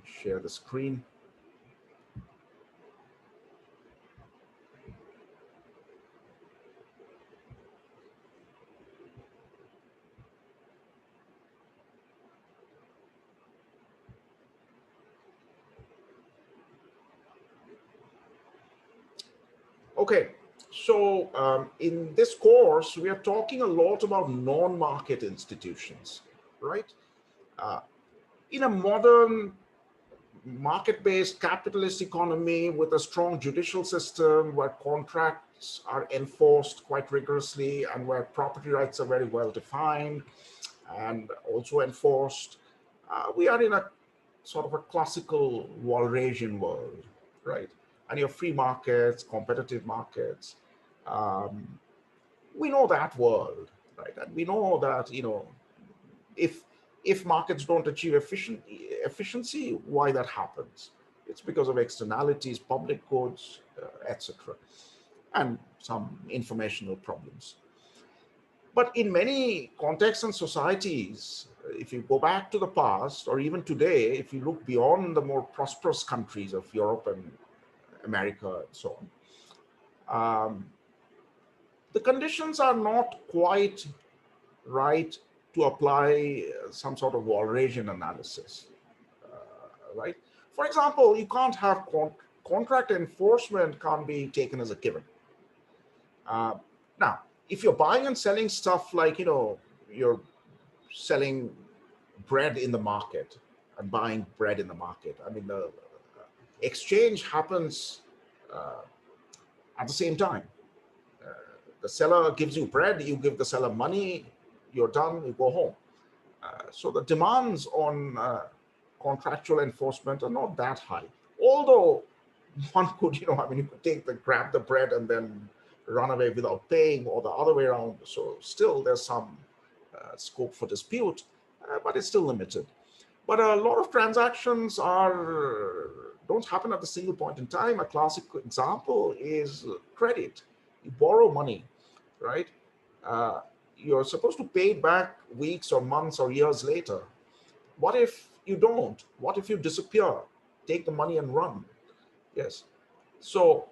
share the screen. Okay, so in this course, we are talking a lot about non-market institutions, right? Uh, in a modern market-based capitalist economy with a strong judicial system where contracts are enforced quite rigorously and where property rights are very well defined and also enforced, we are in a sort of a classical Walrasian world, right? And your free markets, competitive markets. Um, we know that world, right? And we know that, if markets don't achieve efficiency, why that happens? It's because of externalities, public goods, etc., and some informational problems. But in many contexts and societies, if you go back to the past, or even today, if you look beyond the more prosperous countries of Europe and America and so on, the conditions are not quite right to apply some sort of Walrasian analysis, right? For example, you can't have contract enforcement can't be taken as a given. Now, if you're buying and selling stuff like, you're selling bread in the market and buying bread in the market, I mean, the exchange happens at the same time. The seller gives you bread, you give the seller money, you're done, you go home. So the demands on contractual enforcement are not that high. Although one could, you could grab the bread and then run away without paying, or the other way around. So still there's some scope for dispute, but it's still limited. But a lot of transactions don't happen at the single point in time. A classic example is credit. You borrow money, right? You're supposed to pay it back weeks or months or years later. What if you don't? What if you disappear, take the money and run? Yes. So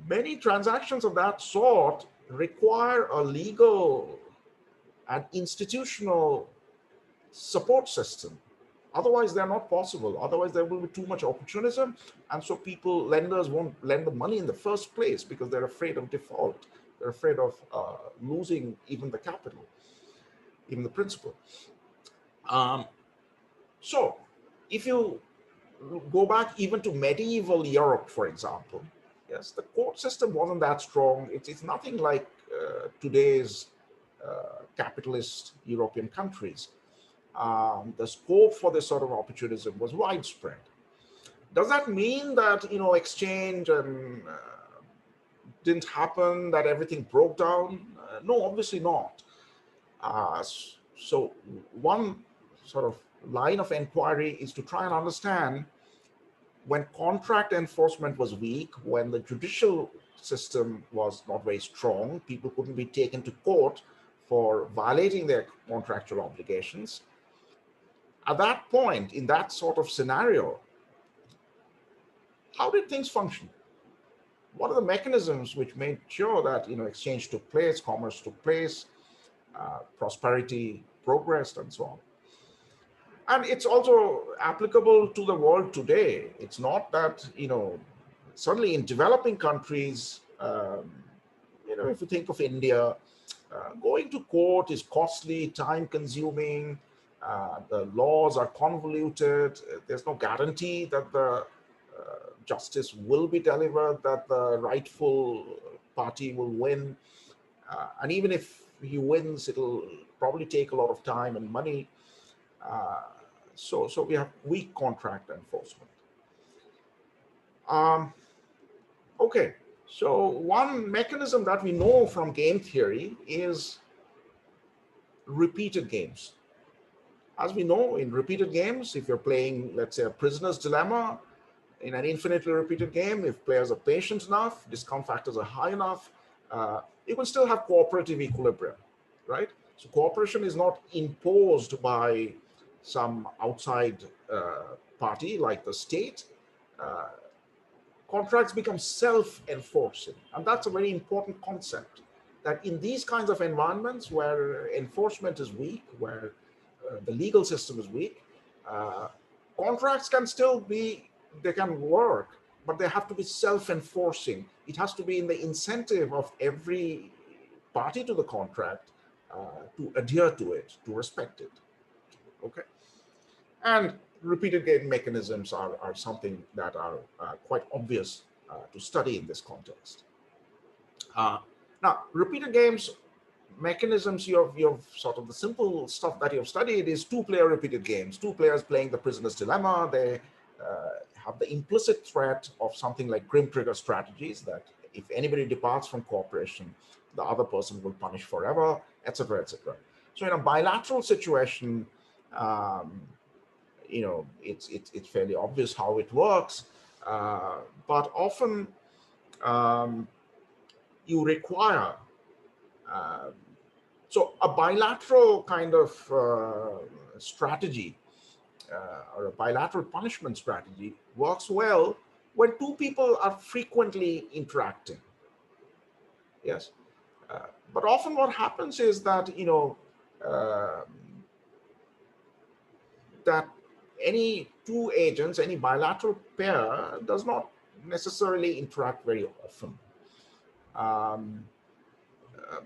many transactions of that sort require a legal and institutional support system. Otherwise, they're not possible. Otherwise, there will be too much opportunism. And so lenders won't lend the money in the first place because they're afraid of default. They're afraid of losing even the capital, even the principal. So if you go back even to medieval Europe, for example, yes, the court system wasn't that strong. It's nothing like today's capitalist European countries. The scope for this sort of opportunism was widespread. Does that mean that exchange and didn't happen, that everything broke down? No, obviously not. So one sort of line of inquiry is to try and understand, when contract enforcement was weak, when the judicial system was not very strong, people couldn't be taken to court for violating their contractual obligations. At that point, in that sort of scenario, how did things function? What are the mechanisms which made sure that exchange took place, commerce took place, prosperity progressed, and so on? And it's also applicable to the world today. It's not that certainly in developing countries, if you think of India, going to court is costly, time-consuming. The laws are convoluted. There's no guarantee that the justice will be delivered, that the rightful party will win. And even if he wins, it'll probably take a lot of time and money. So we have weak contract enforcement. Okay, so one mechanism that we know from game theory is repeated games. As we know, in repeated games, if you're playing, let's say, a prisoner's dilemma, in an infinitely repeated game, if players are patient enough, discount factors are high enough, you can still have cooperative equilibrium, right? So cooperation is not imposed by some outside party like the state, uh, contracts become self-enforcing. And that's a very important concept, that in these kinds of environments where enforcement is weak, where the legal system is weak, uh, contracts can still be, they can work, but they have to be self-enforcing. It has to be in the incentive of every party to the contract to adhere to it, to respect it. Okay. And repeated gain mechanisms are something that are quite obvious to study in this context. Uh, Now, repeated games mechanisms, you've sort of the simple stuff that you've studied is two-player repeated games. Two players playing the prisoner's dilemma. They have the implicit threat of something like grim trigger strategies, that if anybody departs from cooperation, the other person will punish forever, etc., etc. So in a bilateral situation, um, it's fairly obvious how it works, but often um, you require so a bilateral kind of strategy or a bilateral punishment strategy works well when two people are frequently interacting. Yes, but often what happens is that uh, that any two agents, any bilateral pair, does not necessarily interact very often. Um, uh,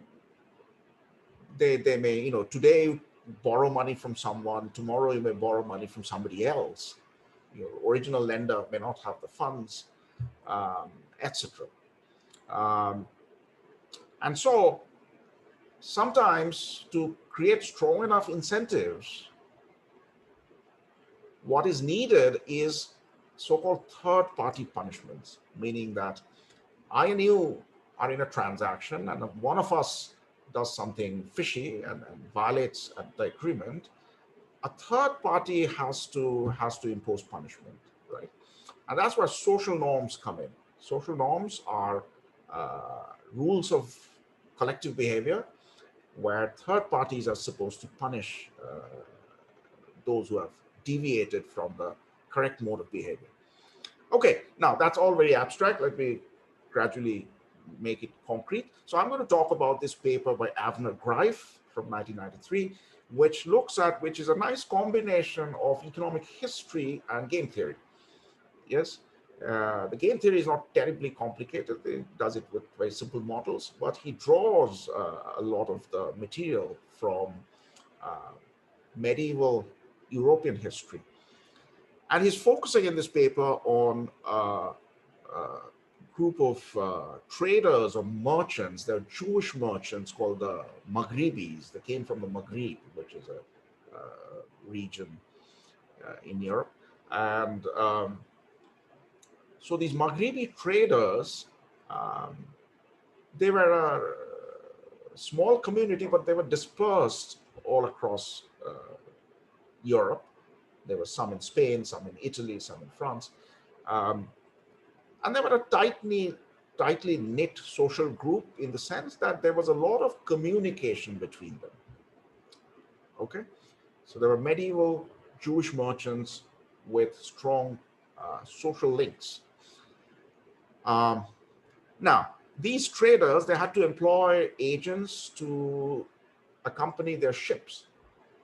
they may, today borrow money from someone, tomorrow you may borrow money from somebody else. Your original lender may not have the funds, etc. Um, and so sometimes to create strong enough incentives, what is needed is so-called third-party punishments, meaning that I and you are in a transaction, and if one of us does something fishy and violates the agreement, a third party has to impose punishment, right? And that's where social norms come in. Social norms are rules of collective behavior where third parties are supposed to punish those who have deviated from the correct mode of behavior. Okay, now that's all very abstract. Let me gradually make it concrete. So I'm going to talk about this paper by Avner Greif from 1993, which is a nice combination of economic history and game theory. Yes, the game theory is not terribly complicated. He does it with very simple models, but he draws a lot of the material from uh, medieval European history. And he's focusing in this paper on a group of traders or merchants. They're Jewish merchants called the Maghribis. They came from the Maghrib, which is a region in Europe. And so these Maghribi traders, um, they were a small community, but they were dispersed all across Europe. There were some in Spain, some in Italy, some in France. Um, and they were a tightly knit social group in the sense that there was a lot of communication between them. Okay? So there were medieval Jewish merchants with strong social links. Um, Now, these traders, they had to employ agents to accompany their ships.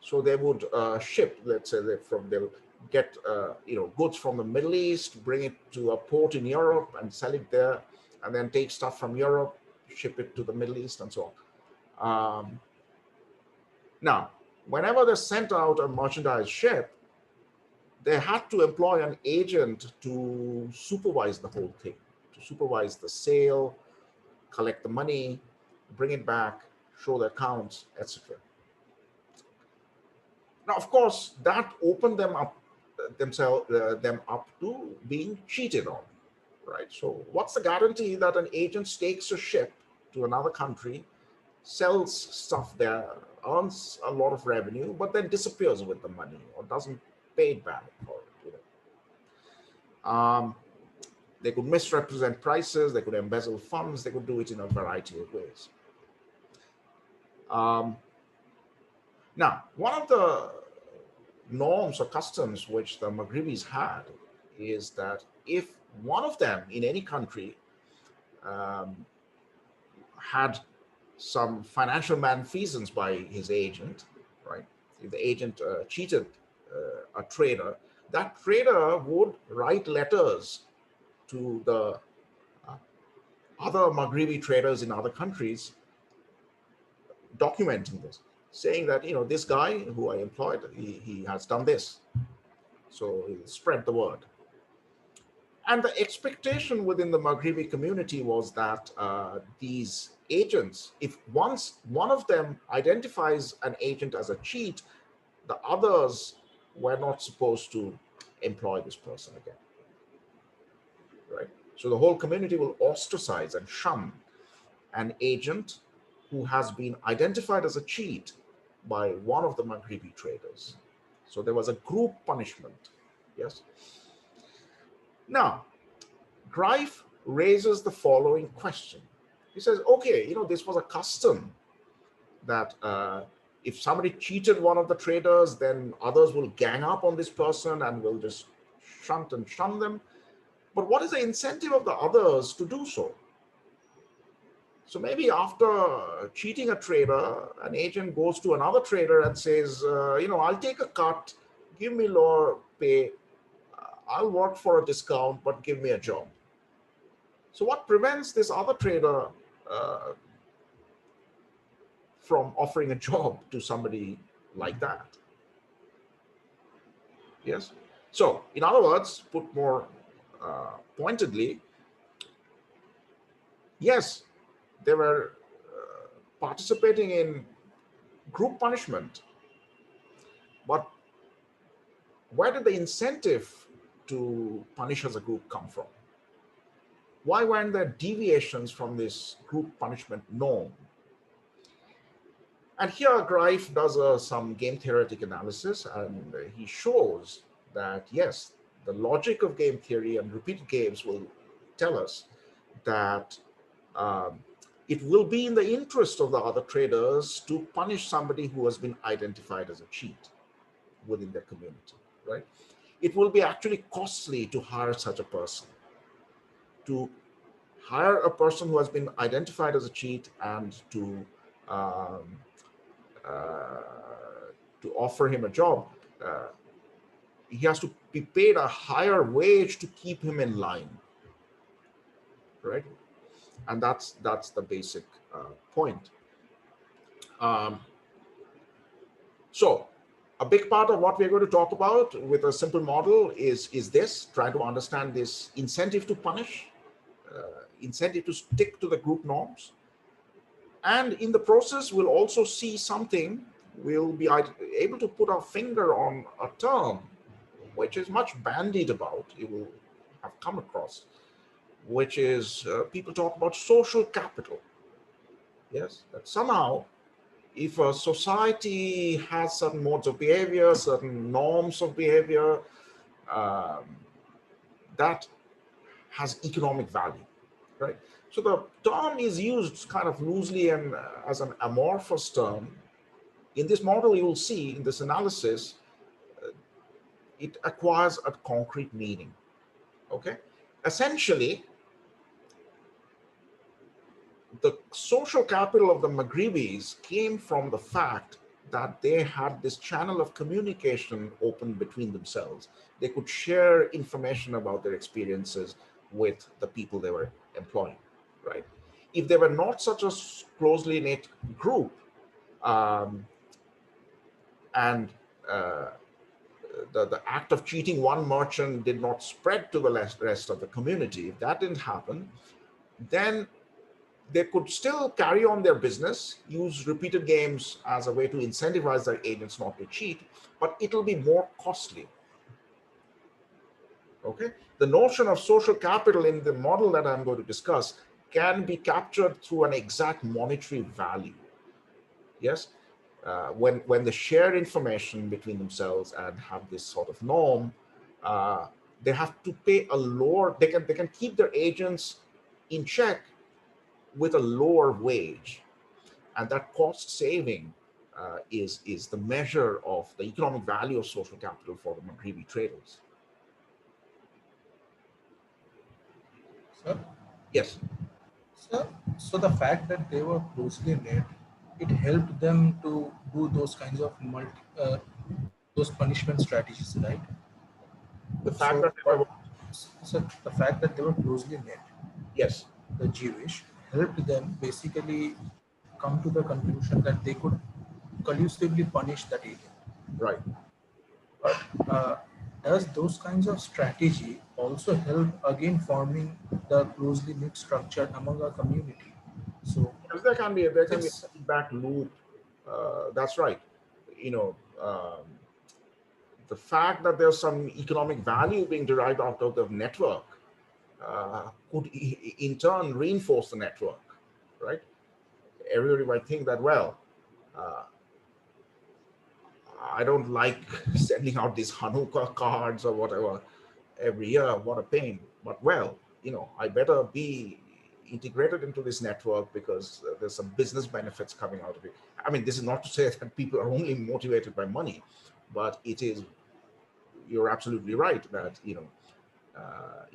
So they would ship, let's say, they'll get goods from the Middle East, bring it to a port in Europe and sell it there, and then take stuff from Europe, ship it to the Middle East, and so on. Now, whenever they sent out a merchandise ship, they had to employ an agent to supervise the whole thing, to supervise the sale, collect the money, bring it back, show the accounts, etc. Now, of course, that opened them up to being cheated on, right? So, what's the guarantee that an agent stakes a ship to another country, sells stuff there, earns a lot of revenue, but then disappears with the money or doesn't pay it back for it? They could misrepresent prices, they could embezzle funds, they could do it in a variety of ways. Now, one of the norms or customs which the Maghribis had is that if one of them in any country um, had some financial malfeasance by his agent, right? If the agent cheated a trader, that trader would write letters to the uh, other Maghribi traders in other countries documenting this, saying that, this guy who I employed, he has done this. So he'll spread the word. And the expectation within the Maghribi community was that these agents, if once one of them identifies an agent as a cheat, the others were not supposed to employ this person again, right? So the whole community will ostracize and shun an agent who has been identified as a cheat by one of the Maghribi traders. So there was a group punishment, yes? Now, Greif raises the following question. He says, okay, this was a custom that if somebody cheated one of the traders, then others will gang up on this person and will just shunt and shun them. But what is the incentive of the others to do so? So maybe after cheating a trader, an agent goes to another trader and says, I'll take a cut, give me lower pay, I'll work for a discount, but give me a job. So what prevents this other trader uh, from offering a job to somebody like that? Yes. So in other words, put more pointedly, yes, they were participating in group punishment, but where did the incentive to punish as a group come from? Why weren't there deviations from this group punishment norm? And here Greif does some game theoretic analysis, and he shows that, yes, the logic of game theory and repeated games will tell us that um, it will be in the interest of the other traders to punish somebody who has been identified as a cheat within their community, right? It will be actually costly to hire such a person, to hire a person who has been identified as a cheat and um, uh, to offer him a job. He has to be paid a higher wage to keep him in line, right? And that's the basic point. Um, so a big part of what we're going to talk about with a simple model is this, trying to understand this incentive to punish, incentive to stick to the group norms. And in the process, we'll also see something, we'll be able to put our finger on a term which is much bandied about, you will have come across, which is people talk about social capital. Yes, that somehow if a society has certain modes of behavior, certain norms of behavior, um, that has economic value, right? So the term is used kind of loosely and as an amorphous term. In this model, you will see in this analysis, it acquires a concrete meaning. Okay, essentially, the social capital of the Maghribis came from the fact that they had this channel of communication open between themselves. They could share information about their experiences with the people they were employing, right? If they were not such a closely knit group, and the act of cheating one merchant did not spread to the rest of the community, if that didn't happen, then they could still carry on their business, use repeated games as a way to incentivize their agents not to cheat, but it'll be more costly. Okay? The notion of social capital in the model that I'm going to discuss can be captured through an exact monetary value. Yes? When they share information between themselves and have this sort of norm, they have to pay a lower, they can keep their agents in check with a lower wage. And that cost saving is the measure of the economic value of social capital for the Maghribi traders. Sir, Yes, sir, so the fact that they were closely knit, it helped them to do those kinds of those punishment strategies, right? the fact So, that they were, so the fact that they were closely knit, yes, the Jewish, helped them basically come to the conclusion that they could collusively punish that area. right. But does those kinds of strategy also help again forming the closely knit structure among a community? So Because there can be a it's feedback loop. That's right. You know, the fact that there's some economic value being derived out of the network could in turn reinforce the network, right? Everybody might think that, well, uh, I don't like sending out these Hanukkah cards or whatever every year. What a pain. But well, I better be integrated into this network because there's some business benefits coming out of it. I mean, this is not to say that people are only motivated by money, but it is. You're absolutely right that you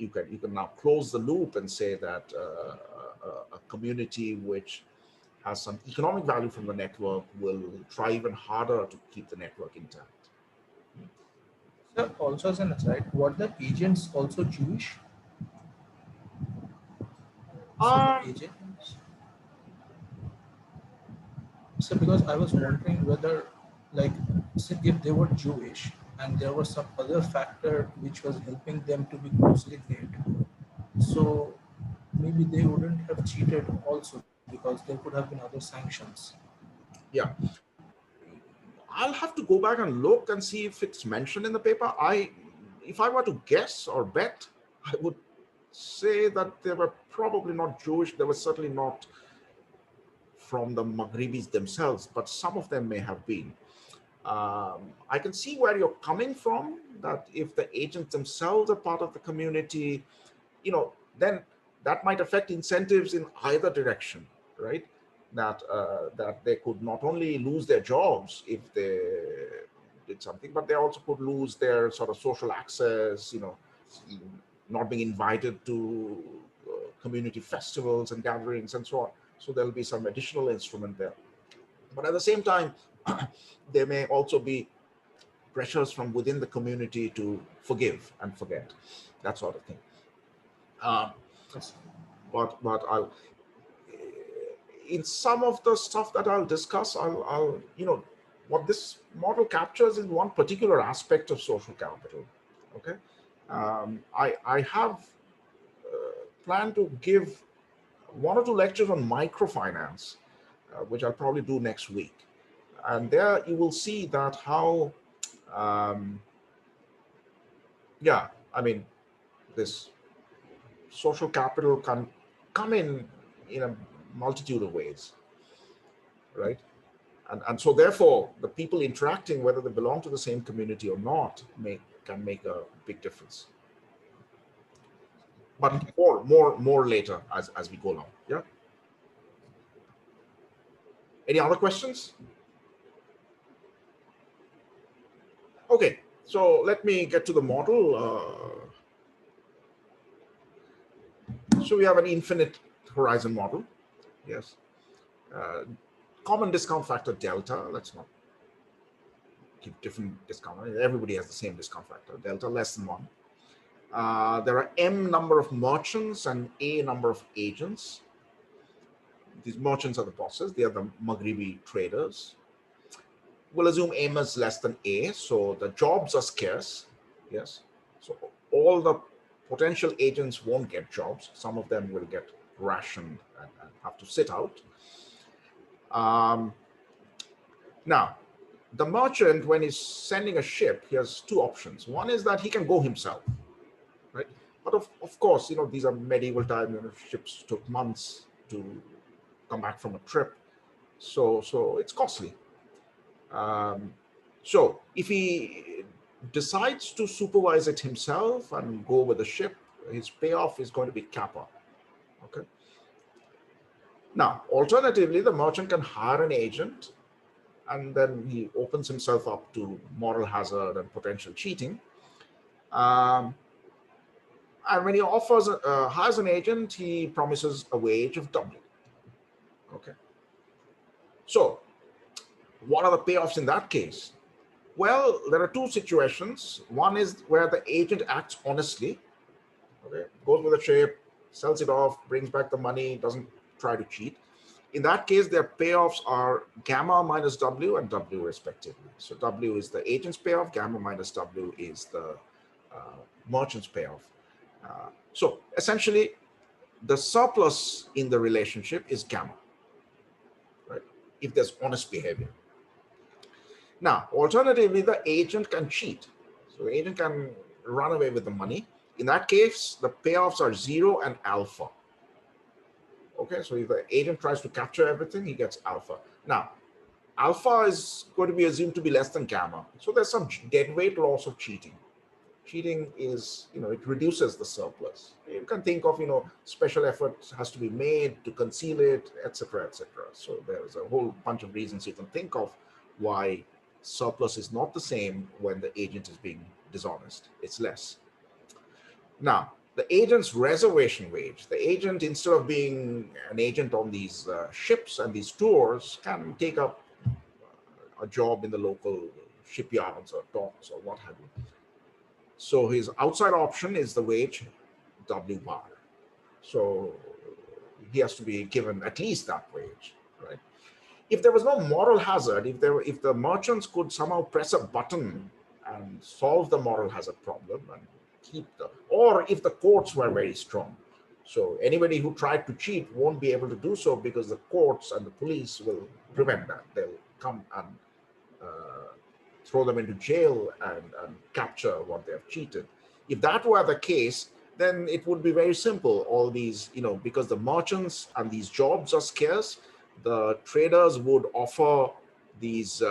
can now close the loop and say that a community which has some economic value from the network will try even harder to keep the network intact. so also as an aside, what the agents also Jewish? So the Um, agents. So because I was wondering whether, like, say if they were Jewish and there was some other factor which was helping them to be closely knit, so maybe they wouldn't have cheated also because there could have been other sanctions. yeah, I'll have to go back and look and see if it's mentioned in the paper. If I were to guess or bet, I would say that they were probably not Jewish. They were certainly not from the Maghribis themselves, but some of them may have been. I can see where you're coming from, that if the agents themselves are part of the community, then that might affect incentives in either direction, right? That they could not only lose their jobs if they did something, but they also could lose their sort of social access, not being invited to community festivals and gatherings and so on. So there'll be some additional instrument there. But at the same time, there may also be pressures from within the community to forgive and forget, that sort of thing. Um, Yes. but in some of the stuff that I'll discuss, I'll what this model captures is one particular aspect of social capital. Okay, I have planned to give one or two lectures on microfinance, which I'll probably do next week, and there you will see that how um, yeah, I mean, this social capital can come in a multitude of ways, right? And so therefore the people interacting, whether they belong to the same community or not, can make a big difference. But Thank you. more later as we go along. Yeah. Any other questions? Okay, so let me get to the model. So we have an infinite horizon model. Yes. uh, Common discount factor delta. Let's not give different discount. Everybody has the same discount factor, delta less than one. There are m number of merchants and a number of agents. These merchants are the bosses. They are the Maghribi traders. We'll assume m is less than a, so the jobs are scarce. Yes. So all the potential agents won't get jobs. Some of them will get rationed and have to sit out. Um, Now, the merchant, when he's sending a ship, he has two options. One is that he can go himself, right? But of course, these are medieval times. Ships took months to come back from a trip, so it's costly. Um, so if he decides to supervise it himself and go with the ship, his payoff is going to be kappa. Okay. Now, alternatively, the merchant can hire an agent and then he opens himself up to moral hazard and potential cheating. Um, and when he hires an agent, he promises a wage of W. Okay. So, what are the payoffs in that case? Well, there are two situations. One is where the agent acts honestly, okay, goes with the ship, sells it off, brings back the money, doesn't try to cheat. In that case, their payoffs are gamma minus W and W respectively. So W is the agent's payoff, gamma minus W is the merchant's payoff. So essentially, the surplus in the relationship is gamma, right? If there's honest behavior. Now, alternatively, the agent can cheat. So the agent can run away with the money. In that case, the payoffs are 0 and alpha. Okay, so if the agent tries to capture everything, he gets alpha. Now, alpha is going to be assumed to be less than gamma. So there's some deadweight loss of cheating. Cheating is, it reduces the surplus. You can think of, special effort has to be made to conceal it, etc., etc. So there's a whole bunch of reasons you can think of why surplus is not the same when the agent is being dishonest. It's less. Now, the agent's reservation wage, the agent, instead of being an agent on these ships and these tours, can take up a job in the local shipyards or docks or what have you. So his outside option is the wage W bar. So he has to be given at least that wage, right? If there was no moral hazard, if the merchants could somehow press a button and solve the moral hazard problem and or if the courts were very strong. So anybody who tried to cheat won't be able to do so because the courts and the police will prevent that. They'll come and throw them into jail and capture what they have cheated. If that were the case, then it would be very simple. All these, because the merchants and these jobs are scarce, the traders would offer these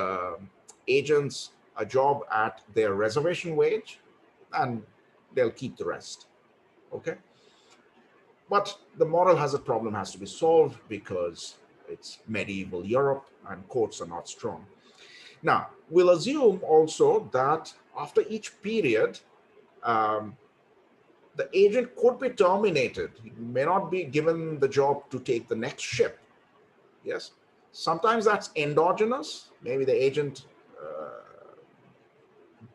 agents a job at their reservation wage, and they'll keep the rest. Okay? But the moral hazard problem has to be solved because it's medieval Europe and courts are not strong. Now, we'll assume also that after each period, the agent could be terminated. He may not be given the job to take the next ship. Yes. Sometimes that's endogenous. Maybe the agent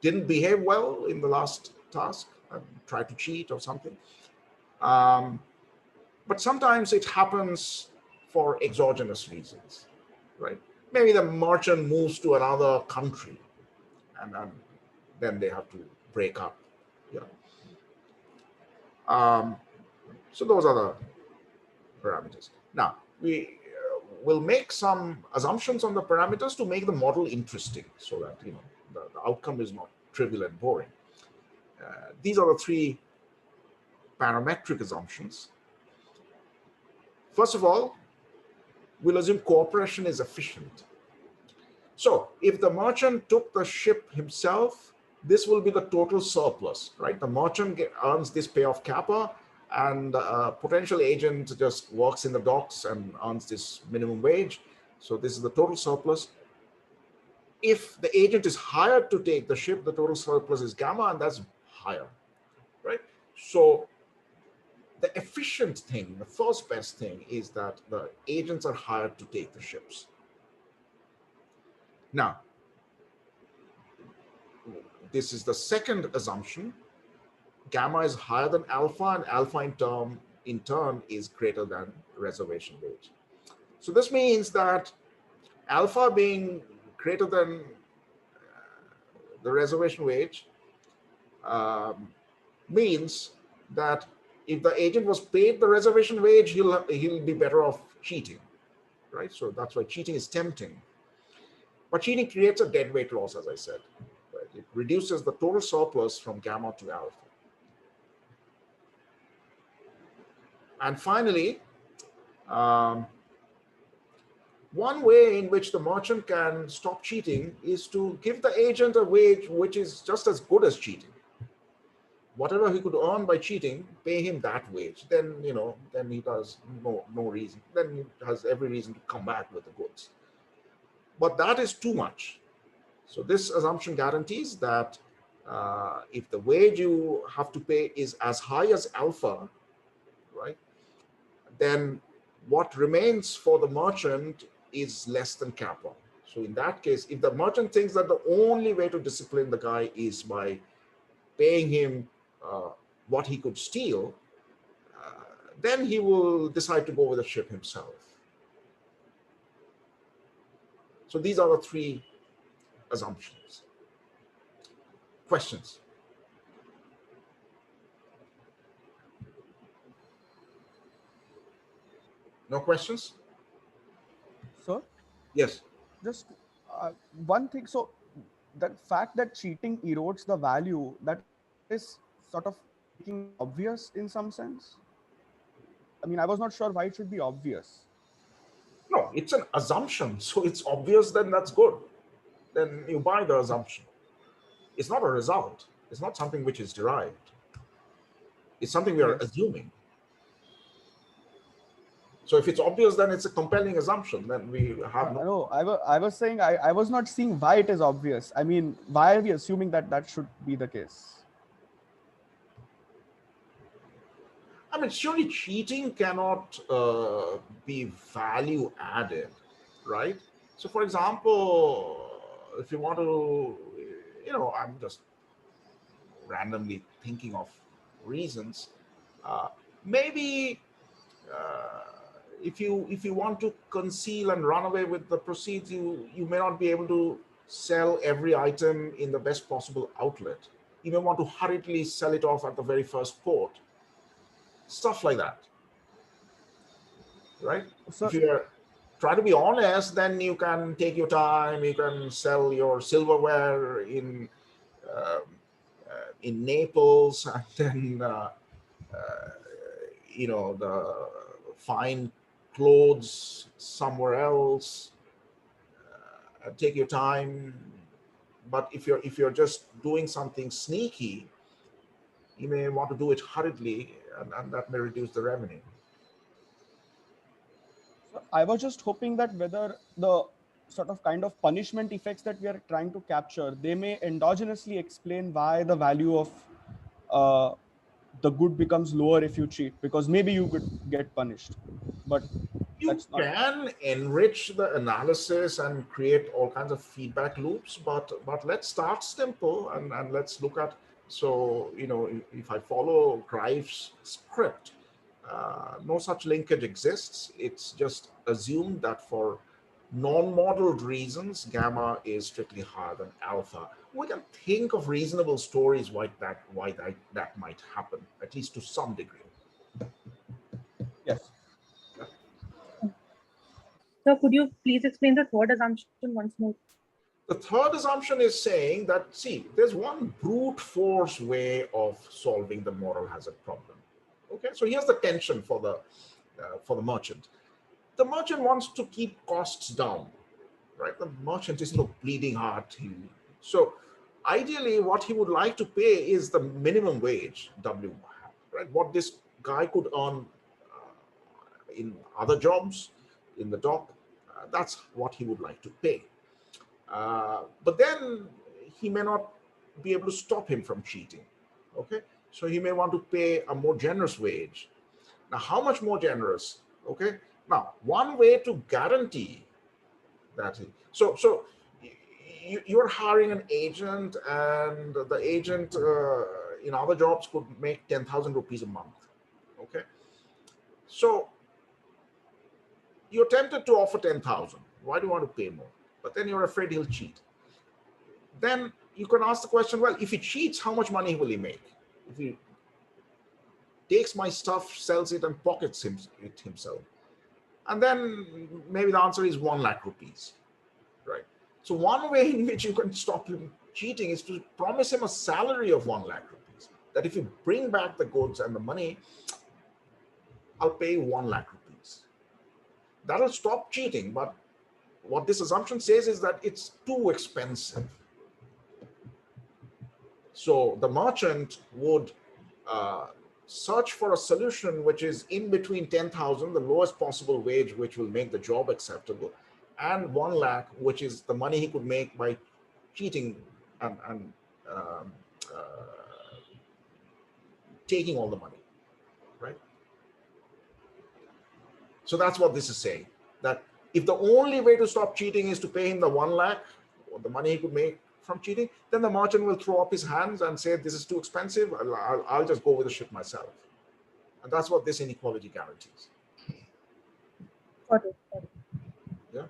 didn't behave well in the last task and tried to cheat or something. But sometimes it happens for exogenous reasons, right? Maybe the merchant moves to another country and then they have to break up. Yeah. So those are the parameters. Now, we will make some assumptions on the parameters to make the model interesting so that, the outcome is not trivial and boring. These are the three parametric assumptions. First of all, we'll assume cooperation is efficient. So if the merchant took the ship himself, this will be the total surplus, right? The merchant earns this payoff kappa, and a potential agent just works in the docks and earns this minimum wage. So this is the total surplus. If the agent is hired to take the ship, the total surplus is gamma, and that's higher, right? So the efficient thing, the first best thing, is that the agents are hired to take the ships. Now, this is the second assumption. Gamma is higher than alpha, and alpha in turn is greater than reservation wage. So this means that alpha being greater than the reservation wage means that if the agent was paid the reservation wage, he'll be better off cheating, right? So that's why cheating is tempting. But cheating creates a deadweight loss, as I said. Right? It reduces the total surplus from gamma to alpha. And finally, one way in which the merchant can stop cheating is to give the agent a wage which is just as good as cheating. Whatever he could earn by cheating, pay him that wage. Then, then he does no reason. Then he has every reason to come back with the goods. but that is too much. So this assumption guarantees that if the wage you have to pay is as high as alpha, right, then what remains for the merchant is less than kappa. So in that case, if the merchant thinks that the only way to discipline the guy is by paying him uh, what he could steal, then he will decide to go with the ship himself. So these are the three assumptions. Questions? No questions? So Yes. just one thing. So the fact that cheating erodes the value, that is sort of making it obvious in some sense. I mean, I was not sure why it should be obvious. No, it's an assumption. So it's obvious, then that's good. Then you buy the assumption. It's not a result. It's not something which is derived. It's something we are Yes. assuming. So if it's obvious, then it's a compelling assumption. Then we have no. No, I was saying I was not seeing why it is obvious. I mean, why are we assuming that that should be the case? I mean, surely cheating cannot be value added, right? So, for example, if you want to, I'm just randomly thinking of reasons. Uh, Maybe uh, if you want to conceal and run away with the proceeds, you may not be able to sell every item in the best possible outlet. You may want to hurriedly sell it off at the very first port. Stuff like that, right? If So you try to be honest, then you can take your time. You can sell your silverware um, in Naples, and then the fine clothes somewhere else. Take your time. But if you're just doing something sneaky, you may want to do it hurriedly, and that may reduce the revenue. So I was just hoping that whether the sort of kind of punishment effects that we are trying to capture, they may endogenously explain why the value of uh, the good becomes lower if you cheat, because maybe you could get punished, but You that's not. can enrich the analysis and create all kinds of feedback loops, but let's start simple, and let's look at. So if I follow Grive's script, no such linkage exists. It's just assumed that for non-modeled reasons, gamma is strictly higher than alpha. We can think of reasonable stories why that might happen, at least to some degree. Yes. So could you please explain the third assumption once more? The third assumption is saying that, see, there's one brute force way of solving the moral hazard problem. Okay, so here's the tension for the merchant. The merchant wants to keep costs down, right? The merchant is bleeding heart. So ideally, what he would like to pay is the minimum wage, W, right? What this guy could earn in other jobs in the dock, that's what he would like to pay. But then he may not be able to stop him from cheating. Okay, so he may want to pay a more generous wage. Now, how much more generous? Okay, now one way to guarantee that. So you're hiring an agent, and the agent in other jobs could make 10,000 rupees a month. Okay, so you're tempted to offer 10,000. Why do you want to pay more? But then you're afraid he'll cheat. Then you can ask the question, well, if he cheats, how much money will he make? If he takes my stuff, sells it, and pockets it himself. And then maybe the answer is 1 lakh rupees, right? So one way in which you can stop him cheating is to promise him a salary of 1 lakh rupees. That if you bring back the goods and the money, I'll pay 1 lakh rupees. That'll stop cheating. But what this assumption says is that it's too expensive. So the merchant would search for a solution which is in between 10,000, the lowest possible wage, which will make the job acceptable, and 1 lakh, which is the money he could make by cheating and um, uh, taking all the money, right? So that's what this is saying, that if the only way to stop cheating is to pay him the 1 lakh, or the money he could make from cheating, then the merchant will throw up his hands and say, this is too expensive, I'll just go with the ship myself. And that's what this inequality guarantees. Got it. Got it. Yeah.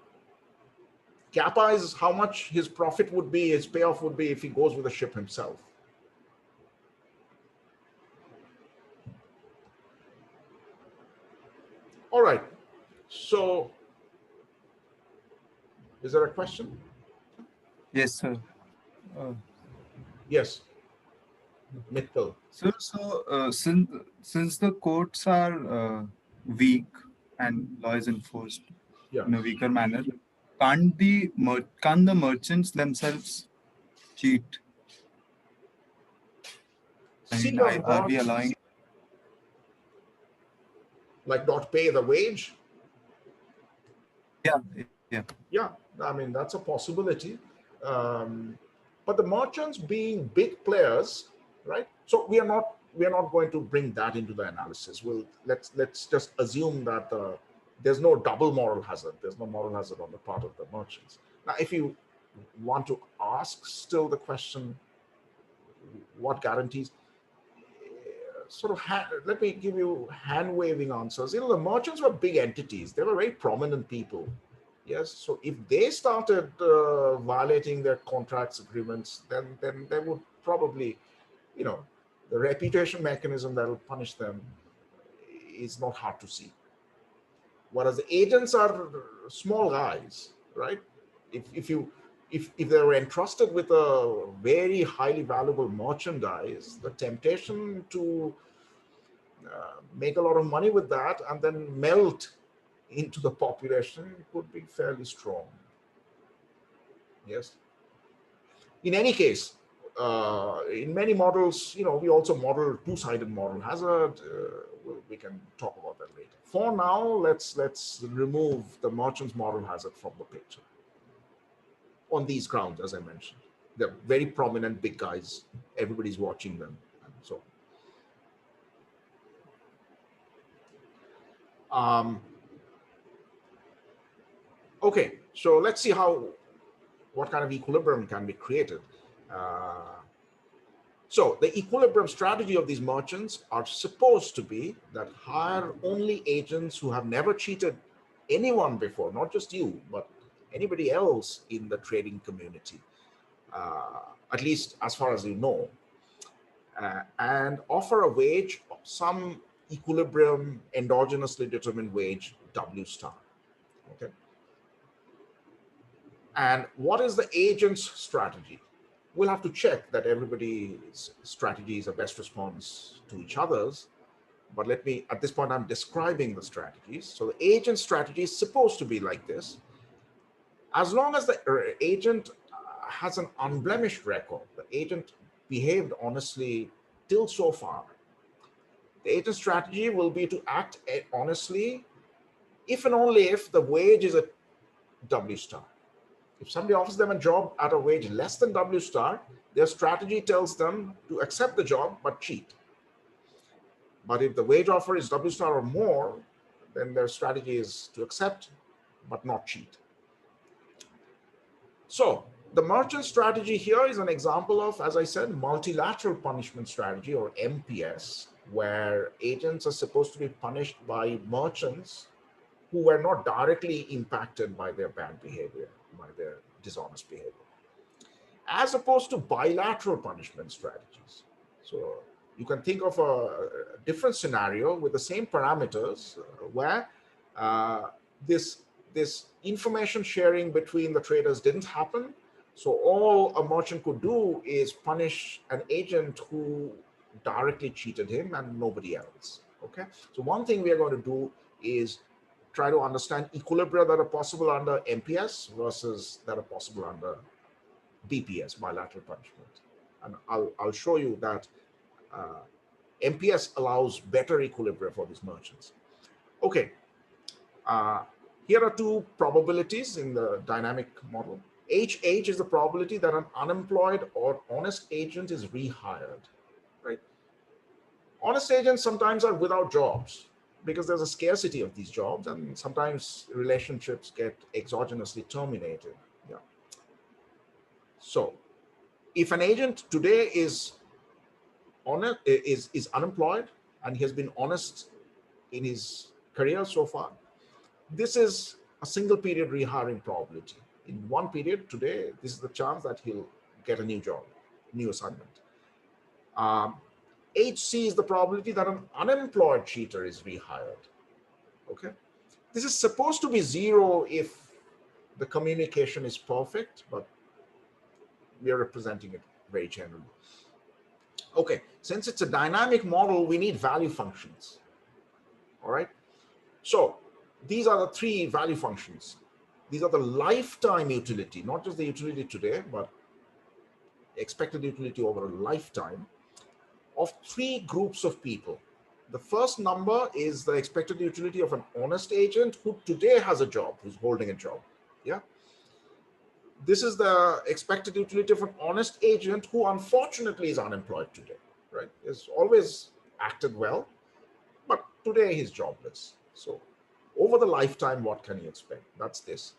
Kappa is how much his profit would be, his payoff would be if he goes with the ship himself. All right. So, is there a question? Yes, sir. Yes. Mittal. So, since the courts are weak and law is enforced Yeah. in a weaker manner, can't the merchants themselves cheat? I See, mean, the are we allowing? like not pay the wage? Yeah, yeah. Yeah, I mean, that's a possibility. But the merchants being big players, right? So we are not going to bring that into the analysis. Let's just assume that there's no double moral hazard. There's no moral hazard on the part of the merchants. Now, if you want to ask still the question, what guarantees? Let me give you hand waving answers. The merchants were big entities. They were very prominent people. Yes. So if they started violating their contracts agreements, then they would probably, the reputation mechanism that will punish them is not hard to see. Whereas the agents are small guys, right? If they were entrusted with a very highly valuable merchandise, the temptation to make a lot of money with that and then melt into the population could be fairly strong. Yes. In any case, in many models, we also model two-sided moral hazard. We can talk about that later. For now, let's remove the merchant's moral hazard from the picture. On these grounds, as I mentioned, they're very prominent big guys. Everybody's watching them, and so. Okay, so let's see what kind of equilibrium can be created. So the equilibrium strategy of these merchants are supposed to be that hire only agents who have never cheated anyone before, not just you, but anybody else in the trading community, at least as far as you know, and offer a wage of some equilibrium endogenously determined wage, W star. Okay. And what is the agent's strategy? We'll have to check that everybody's strategy is a best response to each other's. But at this point, I'm describing the strategies. So the agent's strategy is supposed to be like this. As long as the agent has an unblemished record, the agent behaved honestly till so far, the agent's strategy will be to act honestly if and only if the wage is a W star. If somebody offers them a job at a wage less than W star, their strategy tells them to accept the job but cheat. But if the wage offer is W star or more, then their strategy is to accept but not cheat. So the merchant strategy here is an example of, as I said, multilateral punishment strategy, or MPS, where agents are supposed to be punished by merchants who were not directly impacted by their bad behavior, by their dishonest behavior, as opposed to bilateral punishment strategies. So you can think of a different scenario with the same parameters where this information sharing between the traders didn't happen. So all a merchant could do is punish an agent who directly cheated him and nobody else. Okay. So one thing we are going to do is try to understand equilibria that are possible under MPS versus that are possible under BPS, bilateral punishment. And I'll show you that MPS allows better equilibria for these merchants. Okay. Here are two probabilities in the dynamic model. HH is the probability that an unemployed or honest agent is rehired, right? Honest agents sometimes are without jobs because there's a scarcity of these jobs, and sometimes relationships get exogenously terminated. Yeah. So if an agent today is unemployed and he has been honest in his career so far, this is a single period rehiring probability. In one period today, this is the chance that he'll get a new job, new assignment. HC is the probability that an unemployed cheater is rehired. Okay, this is supposed to be zero if the communication is perfect, but we are representing it very generally. Okay, since it's a dynamic model, we need value functions. All right, so these are the three value functions. These are the lifetime utility, not just the utility today, but expected utility over a lifetime of three groups of people. The first number is the expected utility of an honest agent who today has a job, who's holding a job. Yeah. This is the expected utility of an honest agent who unfortunately is unemployed today, right? Has always acted well, but today he's jobless. So over the lifetime, what can you expect? That's this.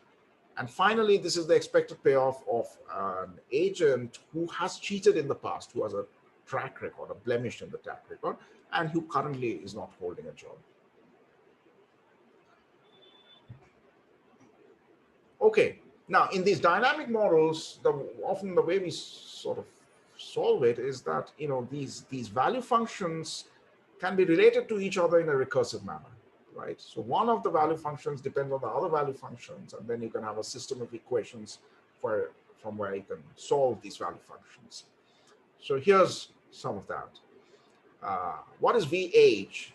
And finally, this is the expected payoff of an agent who has cheated in the past, who has a track record, a blemish in the track record, and who currently is not holding a job. Okay, now in these dynamic models, often the way we sort of solve it is that, you know, these value functions can be related to each other in a recursive manner. Right? So one of the value functions depends on the other value functions, and then you can have a system of equations from where you can solve these value functions. So here's some of that. What is VH?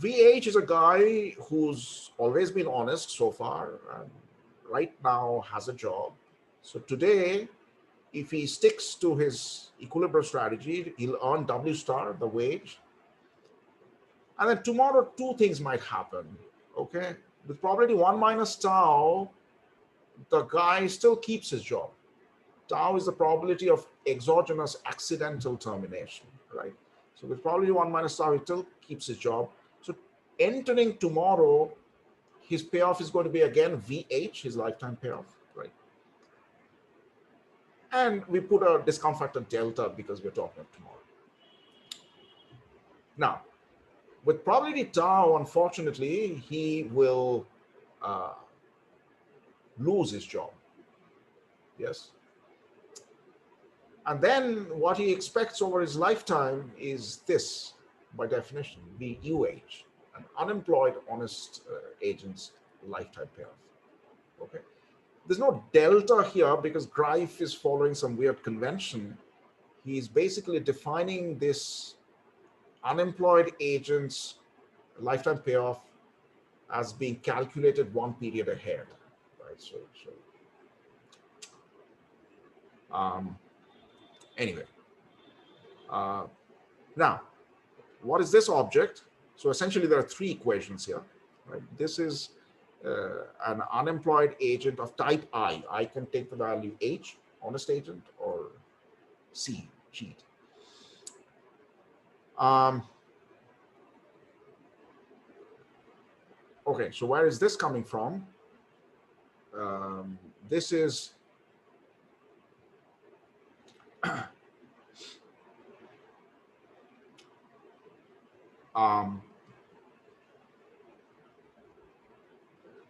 VH is a guy who's always been honest so far, and right now has a job. So today, if he sticks to his equilibrium strategy, he'll earn W star, the wage. And then tomorrow, two things might happen, okay? With probability 1 minus tau, the guy still keeps his job. Tau is the probability of exogenous accidental termination, right? So with probability 1 minus tau, he still keeps his job. So entering tomorrow, his payoff is going to be again VH, his lifetime payoff, right? And we put a discount factor delta because we're talking of tomorrow. Now, with probability tau, unfortunately, he will lose his job. Yes. And then what he expects over his lifetime is this, by definition, VUH, an unemployed honest agent's lifetime payoff. Okay. There's no delta here because Greif is following some weird convention. He's basically defining this unemployed agent's lifetime payoff as being calculated one period ahead, right? Anyway, now, what is this object? So essentially, there are three equations here, right? This is an unemployed agent of type I. I can take the value H, honest agent, or C, cheat. Okay, so where is this coming from? This is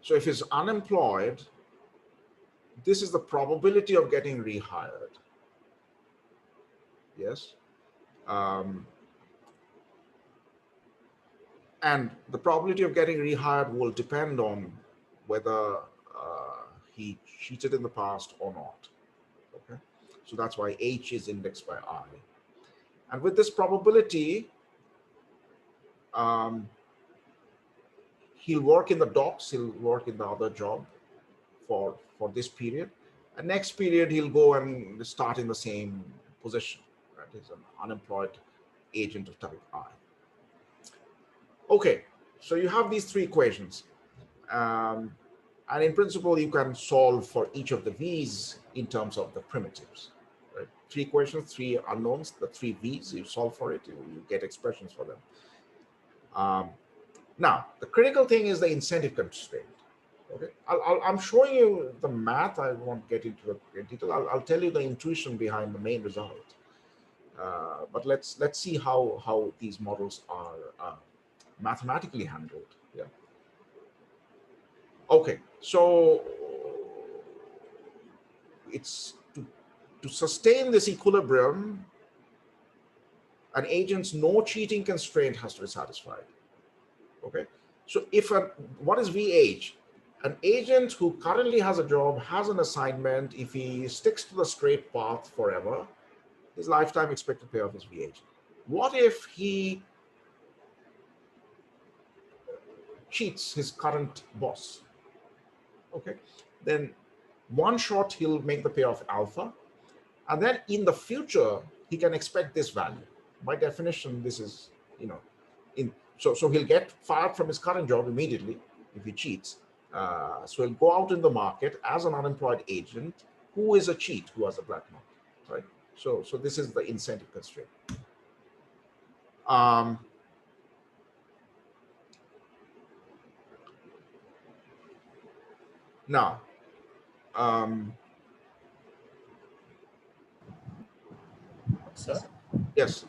so if he's unemployed, this is the probability of getting rehired. Yes. And the probability of getting rehired will depend on whether he cheated in the past or not. Okay. So that's why H is indexed by I. And with this probability, he'll work in the docks, he'll work in the other job for this period. And next period, he'll go and start in the same position. Right? He's an unemployed agent of type I. Okay, so you have these three equations. Um, and in principle, you can solve for each of the V's in terms of the primitives. Right? 3 equations, 3 unknowns, the 3 V's, you solve for it, you get expressions for them. Now, the critical thing is the incentive constraint. Okay, I'm showing you the math. I won't get into the detail. I'll tell you the intuition behind the main result. But let's see how these models are mathematically handled. Yeah. Okay, so it's to sustain this equilibrium, an agent's no cheating constraint has to be satisfied. Okay, so what is VH? An agent who currently has a job, has an assignment, if he sticks to the straight path forever, his lifetime expected payoff is VH. What if he cheats his current boss? Okay, then one shot he'll make the payoff alpha, and then in the future he can expect this value. By definition, this is so he'll get fired from his current job immediately if he cheats. So he'll go out in the market as an unemployed agent who is a cheat, who has a black market, right? So this is the incentive constraint. Now, Sir, yes,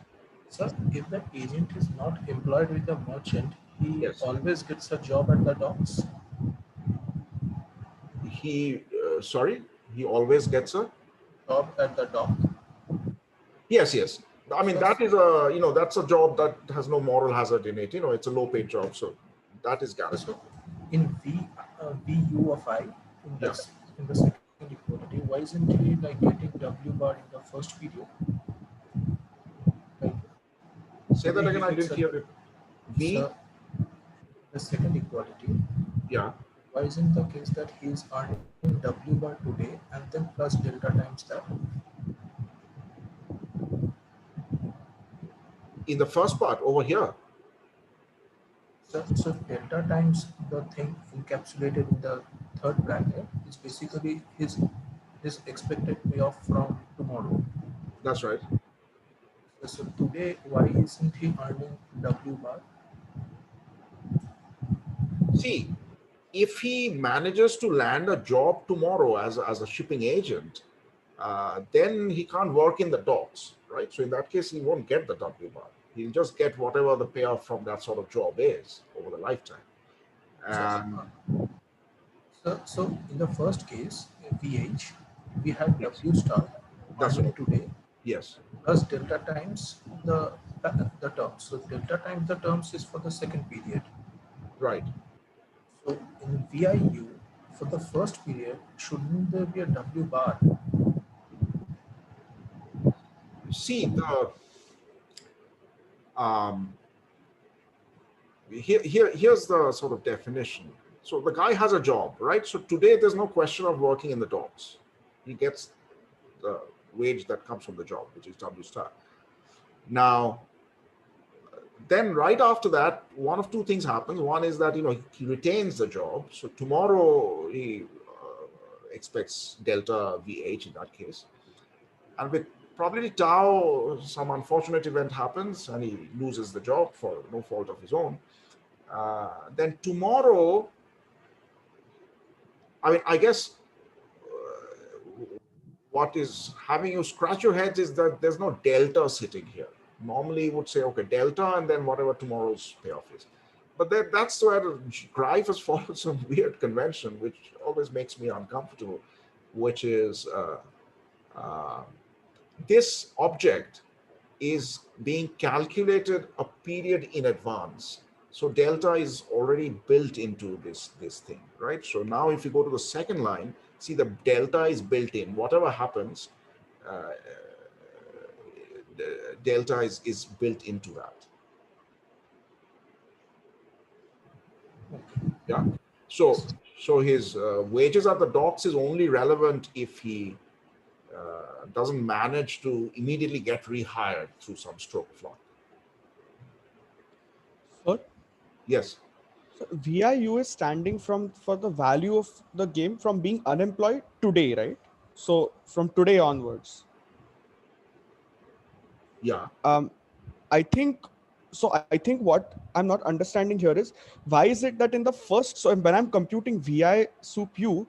sir, if the agent is not employed with the merchant, he yes, always gets a job at the docks. he sorry, he always gets a Job at the dock. yes. I mean, that is that's a job that has no moral hazard in it. It's a low-paid job, so that is guaranteed. So in VU of I, Yes. in the second equality, why isn't he like getting W bar in the first period? Like, Say that today again. he I gets didn't hear it. V. So the second equality, Yeah. why isn't the case that he is earning W bar today and then plus delta times that? In the first part over here. So delta times the thing encapsulated in the third bracket is basically his expected payoff from tomorrow. That's right. So today, why isn't he earning W bar? See, if he manages to land a job tomorrow as a shipping agent, then he can't work in the docks, right? So in that case, he won't get the W bar. He'll just get whatever the payoff from that sort of job is over the lifetime. And So in the first case, VH, we had yes, W star that's earning right. today Yes, plus delta times the terms. So delta times the terms is for the second period. right. So in VIU, for the first period, shouldn't there be a W bar? See, um, here's the sort of definition. So the guy has a job, right? So today there's no question of working in the docks. He gets the wage that comes from the job, which is W star. Now, then right after that, one of two things happens. One is that he retains the job. So tomorrow he expects delta VH in that case, and with probability tau, some unfortunate event happens and he loses the job for no fault of his own. Then tomorrow, I mean, I guess what is having you scratch your heads is that there's no delta sitting here. Normally you would say, okay, delta and then whatever tomorrow's payoff is. But that's where Greif has followed some weird convention, which always makes me uncomfortable, which is this object is being calculated a period in advance. So delta is already built into this thing, right? So now if you go to the second line, see the delta is built in. Whatever happens, delta is built into that. Yeah. So his wages at the docks is only relevant if he doesn't manage to immediately get rehired through some stroke of luck. Sir, Yes. So VIU is standing for the value of the game from being unemployed today, right? So from today onwards. Yeah. I think so. I think what I'm not understanding here is why is it that in the first, so when I'm computing VI sup U,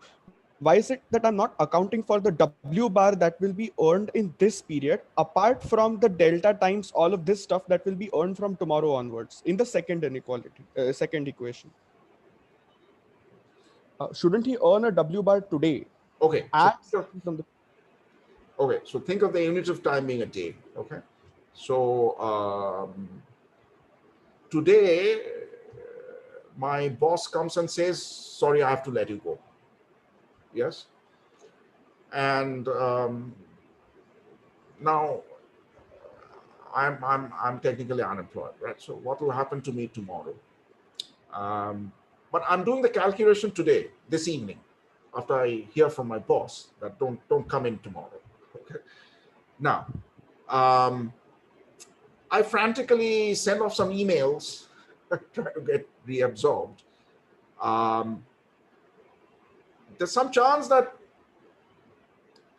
why is it that I'm not accounting for the W bar that will be earned in this period, apart from the delta times all of this stuff that will be earned from tomorrow onwards in the second inequality, second equation? Shouldn't he earn a W bar today Okay. and starting from the Okay, so think of the unit of time being a day. Okay, so today my boss comes and says, "Sorry, I have to let you go." Yes, and now I'm technically unemployed, right? So what will happen to me tomorrow? But I'm doing the calculation today, this evening, after I hear from my boss that don't come in tomorrow. Okay, now. I frantically send off some emails, try to get reabsorbed. Um, there's some chance that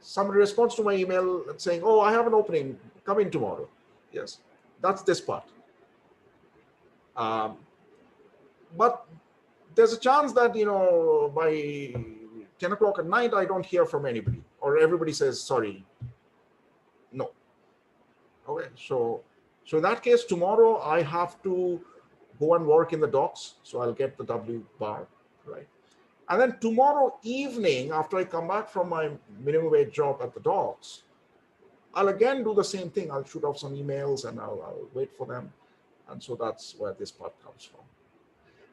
somebody responds to my email saying, "Oh, I have an opening. Come in tomorrow." Yes, that's this part. Um, but there's a chance that by 10 o'clock at night I don't hear from anybody, or everybody says sorry, no. Okay, so in that case, tomorrow I have to go and work in the docks, so I'll get the W bar, right? And then tomorrow evening, after I come back from my minimum wage job at the docks, I'll again do the same thing. I'll shoot off some emails and I'll wait for them. And so that's where this part comes from.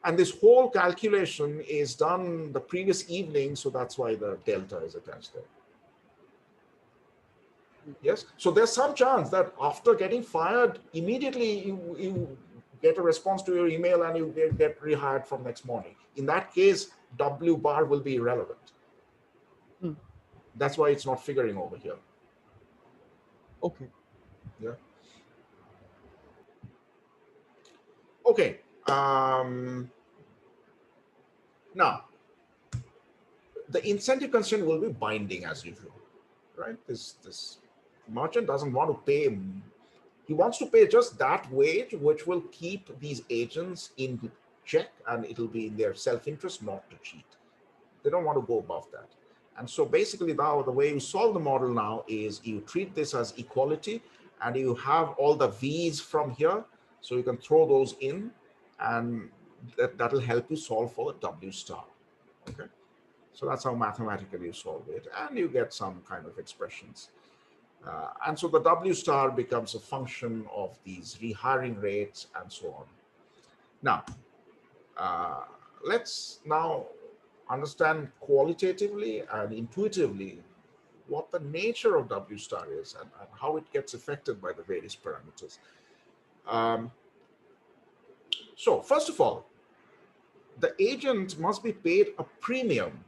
And this whole calculation is done the previous evening, so that's why the delta is attached there. Yes. So there's some chance that after getting fired, immediately you get a response to your email and you get rehired from next morning. In that case, W bar will be irrelevant. That's why it's not figuring over here. okay. Yeah. Okay. Now, the incentive constraint will be binding as usual, right? This merchant doesn't want to pay. He wants to pay just that wage, which will keep these agents in check, and it'll be in their self-interest not to cheat. They don't want to go above that. And so basically now the way you solve the model now is you treat this as equality, and you have all the V's from here. So you can throw those in, and that'll help you solve for the W star. Okay. So that's how mathematically you solve it. And you get some kind of expressions. And so the W star becomes a function of these rehiring rates and so on. Now, let's now understand qualitatively and intuitively what the nature of W star is and how it gets affected by the various parameters. So first of all, the agent must be paid a premium,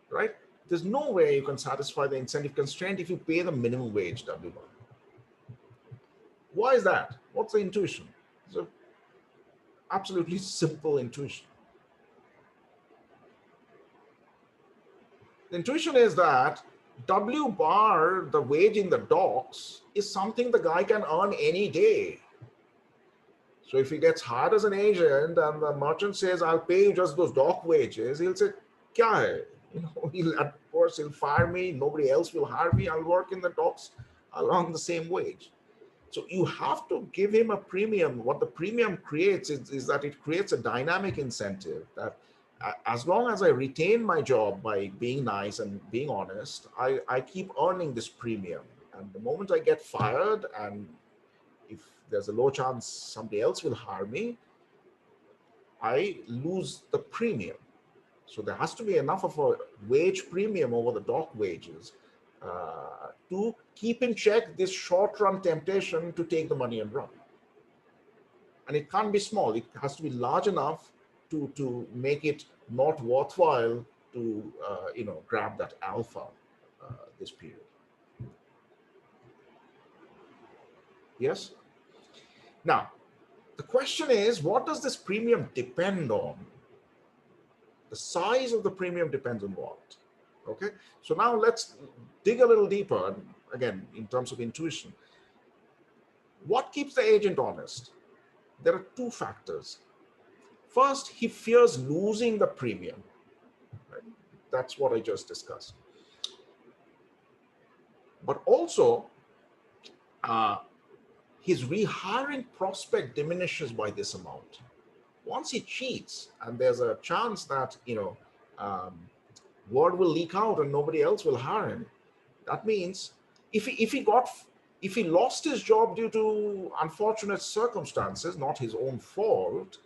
right? There's no way you can satisfy the incentive constraint if you pay the minimum wage W bar. Why is that? What's the intuition? It's an absolutely simple intuition. The intuition is that W bar, the wage in the docks, is something the guy can earn any day. So if he gets hired as an agent and the merchant says, "I'll pay you just those dock wages," he'll say, "Kya hai?" Of course, he'll fire me. Nobody else will hire me. I'll work in the docks along the same wage. So you have to give him a premium. What the premium creates is that it creates a dynamic incentive that as long as I retain my job by being nice and being honest, I keep earning this premium. And the moment I get fired, and if there's a low chance somebody else will hire me, I lose the premium. So there has to be enough of a wage premium over the dock wages to keep in check this short-run temptation to take the money and run. And it can't be small. It has to be large enough to make it not worthwhile to grab that alpha this period. Yes. Now, the question is, what does this premium depend on? The size of the premium depends on what? Okay, so now let's dig a little deeper, again, in terms of intuition. What keeps the agent honest? There are two factors. First, he fears losing the premium. Right? That's what I just discussed. But also, his rehiring prospect diminishes by this amount. Once he cheats, and there's a chance that word will leak out and nobody else will hire him, that means if he lost his job due to unfortunate circumstances, not his own fault,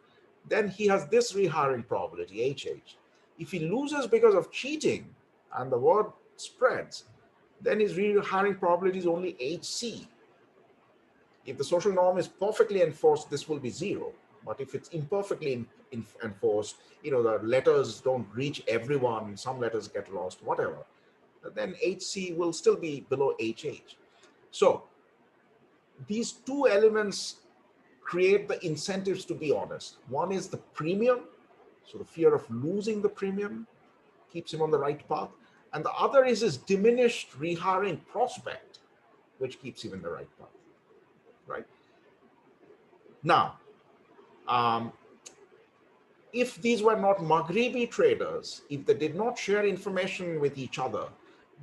then he has this rehiring probability, HH. If he loses because of cheating and the word spreads, then his rehiring probability is only HC. If the social norm is perfectly enforced, this will be 0. But if it's imperfectly enforced, the letters don't reach everyone, some letters get lost, whatever, then HC will still be below HH. So these two elements create the incentives to be honest. One is the premium, so the fear of losing the premium keeps him on the right path. And the other is his diminished rehiring prospect, which keeps him in the right path, right? Now, if these were not Maghribi traders, if they did not share information with each other,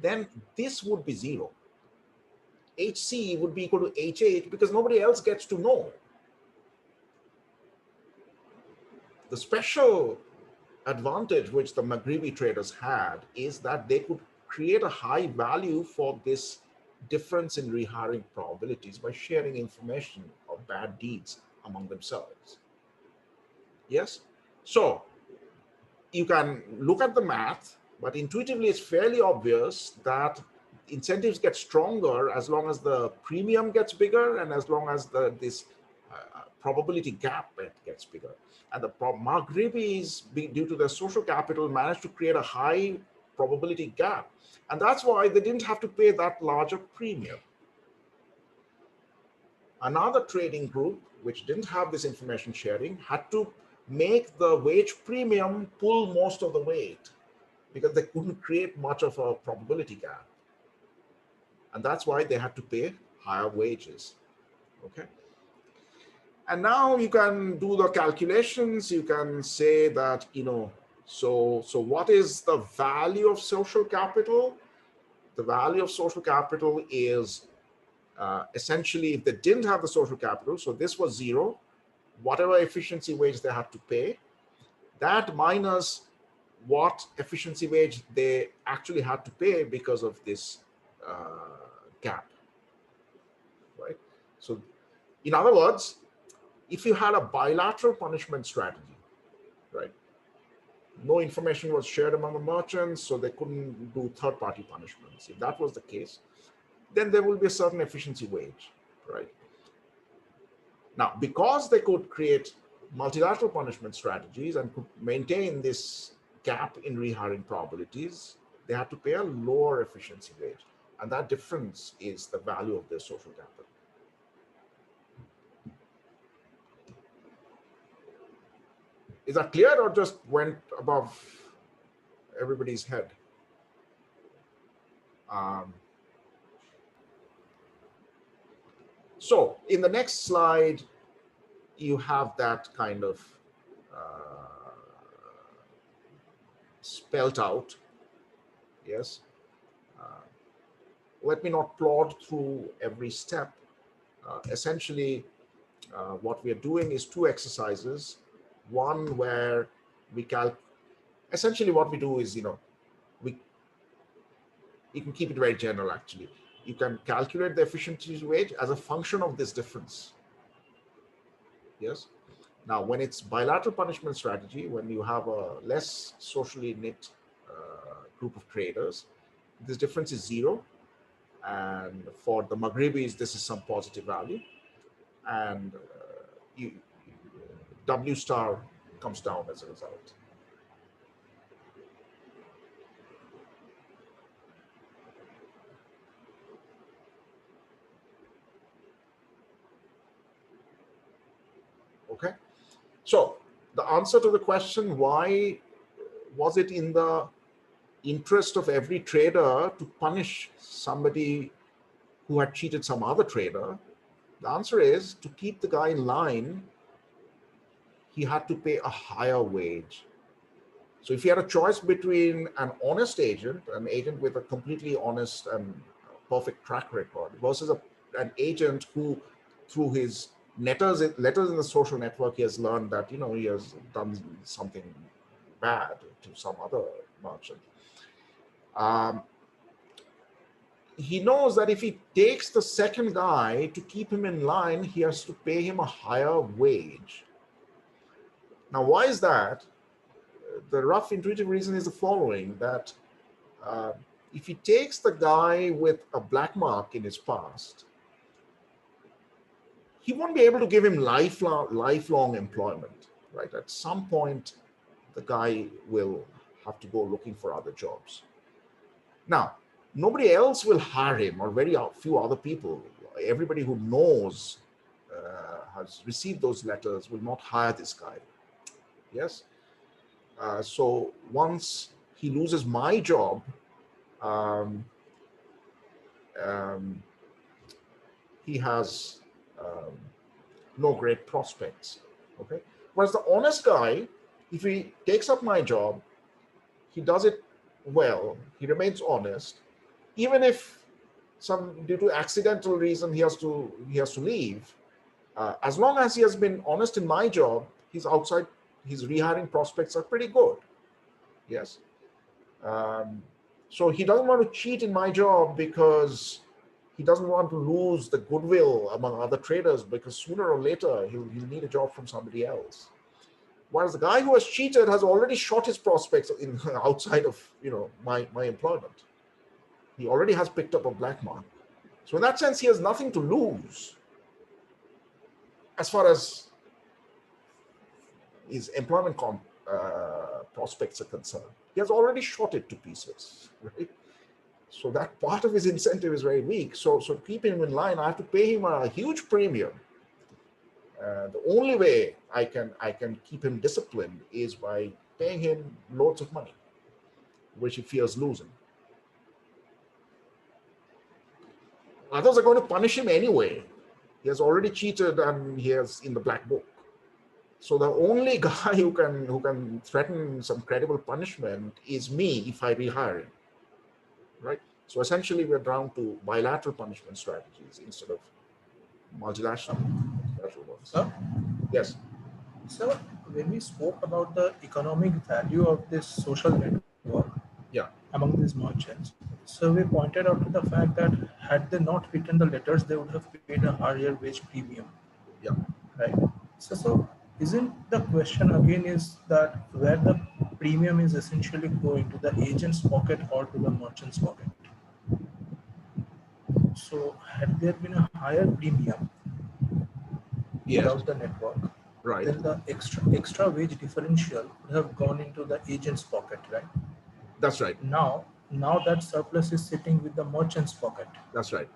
then this would be 0. HC would be equal to HH because nobody else gets to know. The special advantage which the Maghribi traders had is that they could create a high value for this difference in rehiring probabilities by sharing information of bad deeds among themselves. Yes? So you can look at the math, but intuitively it's fairly obvious that incentives get stronger as long as the premium gets bigger and as long as this probability gap gets bigger. And the Maghribis, due to their social capital, managed to create a high probability gap. And that's why they didn't have to pay that larger premium. Another trading group, which didn't have this information sharing, had to make the wage premium pull most of the weight because they couldn't create much of a probability gap. And that's why they had to pay higher wages. Okay. And now you can do the calculations. You can say that, so what is the value of social capital? The value of social capital is essentially if they didn't have the social capital, so this was 0, whatever efficiency wage they had to pay, that minus what efficiency wage they actually had to pay because of this gap, right? So in other words, if you had a bilateral punishment strategy, right? No information was shared among the merchants, so they couldn't do third-party punishments. If that was the case, then there will be a certain efficiency wage, right? Now, because they could create multilateral punishment strategies and could maintain this gap in rehiring probabilities, they had to pay a lower efficiency wage. And that difference is the value of their social capital. Is that clear or just went above everybody's head? So in the next slide, you have that kind of spelt out. Yes. Let me not plod through every step. Essentially, what we are doing is 2 exercises. One where we essentially what we do is, you can keep it very general actually. You can calculate the efficiency wage as a function of this difference. Yes. Now, when it's bilateral punishment strategy, when you have a less socially knit group of traders, this difference is 0. And for the Maghribis, this is some positive value. And W star comes down as a result. Okay. So the answer to the question, why was it in the interest of every trader to punish somebody who had cheated some other trader? The answer is, to keep the guy in line, he had to pay a higher wage. So if he had a choice between an honest agent, an agent with a completely honest and perfect track record, versus an agent who, through his letters in the social network, he has learned that, you know, he has done something bad to some other merchant. He knows that if he takes the second guy to keep him in line, he has to pay him a higher wage. Now, why is that? The rough intuitive reason is the following, that if he takes the guy with a black mark in his past, he won't be able to give him lifelong employment, right? At some point, the guy will have to go looking for other jobs. Now, nobody else will hire him, or very few other people. Everybody who knows, has received those letters, will not hire this guy. Yes? So once he loses my job, he has no great prospects. Okay. Whereas the honest guy, if he takes up my job, he does it well, he remains honest, even if due to accidental reason he has to leave, as long as he has been honest in my job, his rehiring prospects are pretty good. Yes. So he doesn't want to cheat in my job because he doesn't want to lose the goodwill among other traders, because sooner or later he'll need a job from somebody else. Whereas the guy who has cheated has already shot his prospects outside of, you know, my employment. He already has picked up a black mark. So in that sense, he has nothing to lose as far as his employment prospects are concerned. He has already shot it to pieces, right? So that part of his incentive is very weak. So to keep him in line, I have to pay him a huge premium. The only way I can keep him disciplined is by paying him loads of money, which he fears losing. Others are going to punish him anyway. He has already cheated and he is in the black book. So the only guy who can threaten some credible punishment is me if I rehire him, right? So essentially, we're down to bilateral punishment strategies instead of multilateral ones. Sir? Yes. So when we spoke about the economic value of this social network, Yeah. among these merchants, so we pointed out to the fact that had they not written the letters, they would have paid a higher wage premium. Yeah. Right. So isn't the question again is that where the premium is essentially going, to the agent's pocket or to the merchant's pocket? So had there been a higher premium without the network, Right. then the extra wage differential would have gone into the agent's pocket, right? That's right. Now that surplus is sitting with the merchant's pocket. That's right.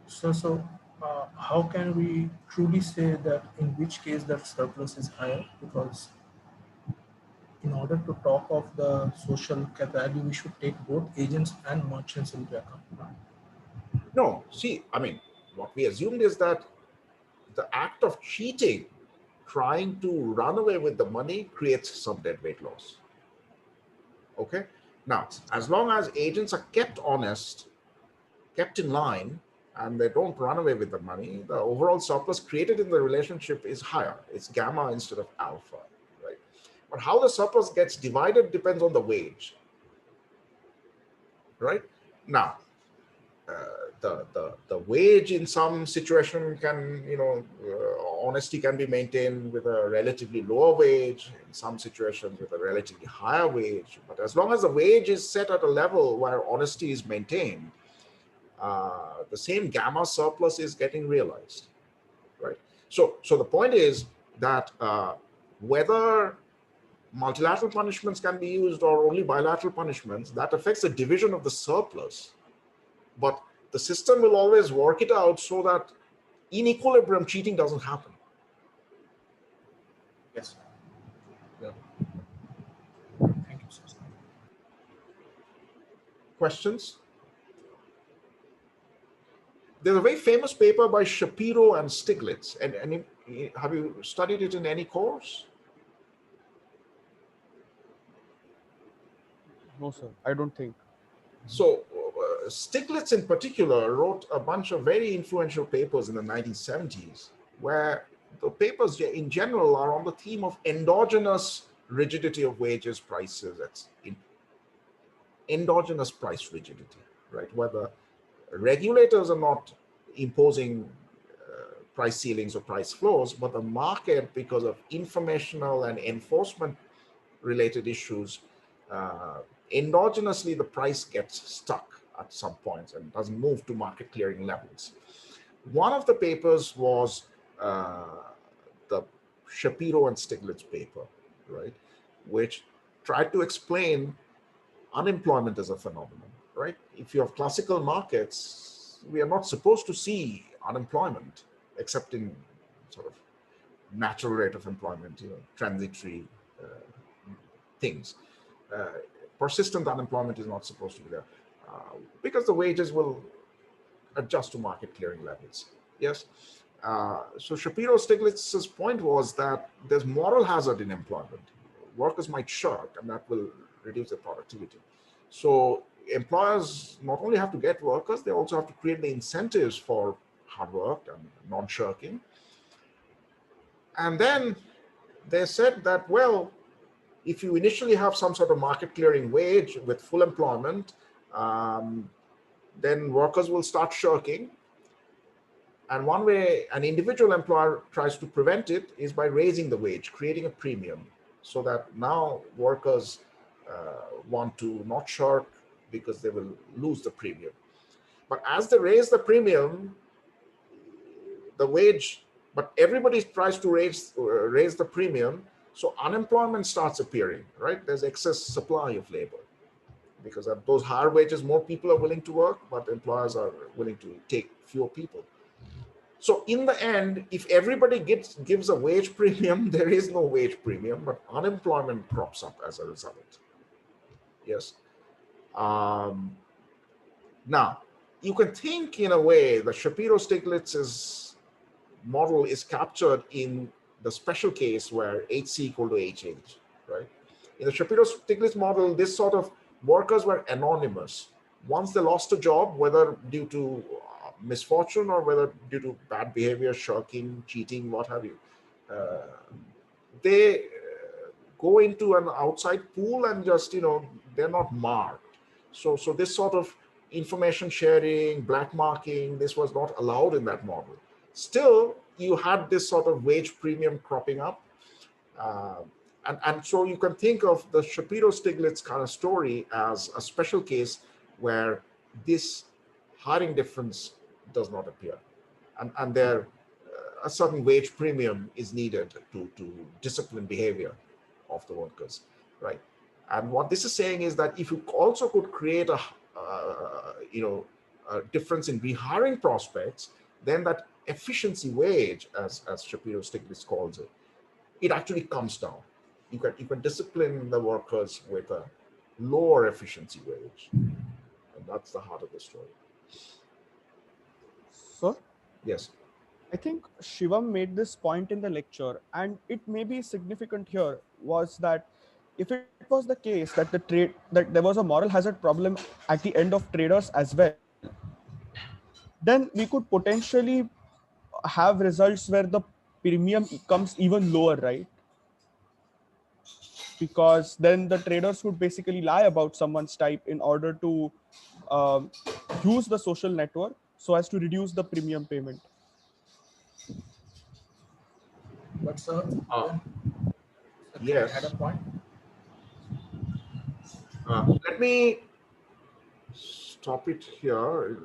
So how can we truly say that in which case that surplus is higher? Because in order to talk of the social value, we should take both agents and merchants into account. No, see, I mean, what we assumed is that the act of cheating, trying to run away with the money, creates some deadweight loss. Okay. Now, as long as agents are kept honest, kept in line, and they don't run away with the money, the overall surplus created in the relationship is higher. It's gamma instead of alpha, right? But how the surplus gets divided depends on the wage, right? Now, the wage in some situation can, honesty can be maintained with a relatively lower wage, in some situations with a relatively higher wage. But as long as the wage is set at a level where honesty is maintained, the same gamma surplus is getting realized, right? So the point is that whether multilateral punishments can be used or only bilateral punishments, that affects the division of the surplus. But the system will always work it out so that in equilibrium, cheating doesn't happen. Yes. Yeah. Thank you, sir. Questions? There's a very famous paper by Shapiro and Stiglitz. And have you studied it in any course? No, sir, I don't think. So Stiglitz in particular wrote a bunch of very influential papers in the 1970s, where the papers in general are on the theme of endogenous rigidity of wages, prices, endogenous price rigidity, right? Whether regulators are not imposing price ceilings or price floors, but the market, because of informational and enforcement related issues, endogenously the price gets stuck at some points and doesn't move to market clearing levels. One of the papers was the Shapiro and Stiglitz paper, right, which tried to explain unemployment as a phenomenon, right? If you have classical markets, we are not supposed to see unemployment except in sort of natural rate of employment, transitory things. Persistent unemployment is not supposed to be there because the wages will adjust to market clearing levels. Yes. So Shapiro-Stiglitz's point was that there's moral hazard in employment. Workers might shirk, and that will reduce their productivity. So employers not only have to get workers, they also have to create the incentives for hard work and non-shirking. And then they said that, well, if you initially have some sort of market clearing wage with full employment, then workers will start shirking. And one way an individual employer tries to prevent it is by raising the wage, creating a premium, so that now workers want to not shirk because they will lose the premium. But as they raise the premium, the wage, but everybody tries to raise the premium, so unemployment starts appearing, right? There's excess supply of labor because at those higher wages, more people are willing to work, but employers are willing to take fewer people. So in the end, if everybody gives a wage premium, there is no wage premium, but unemployment crops up as a result. Yes. Now, you can think in a way that Shapiro-Stiglitz's model is captured in the special case where HC equal to HH, right? In the Shapiro-Stiglitz model, this sort of workers were anonymous. Once they lost a job, whether due to misfortune or whether due to bad behavior, shirking, cheating, what have you, they go into an outside pool and just, they're not marked. So this sort of information sharing, black marking, this was not allowed in that model. Still, you had this sort of wage premium cropping up. And so you can think of the Shapiro-Stiglitz kind of story as a special case where this hiring difference does not appear. And there, a certain wage premium is needed to discipline behavior of the workers, right? And what this is saying is that if you also could create a difference in rehiring prospects, then that efficiency wage, as Shapiro-Stiglitz calls it, it actually comes down. You can discipline the workers with a lower efficiency wage, and that's the heart of the story. Sir? Yes. I think Shivam made this point in the lecture, and it may be significant here, was that if it was the case that that there was a moral hazard problem at the end of traders as well, then we could potentially have results where the premium comes even lower, right? Because then the traders would basically lie about someone's type in order to um, use the social network so as to reduce the premium payment. But sir, Uh, can I add yes. a point? Let me stop it here.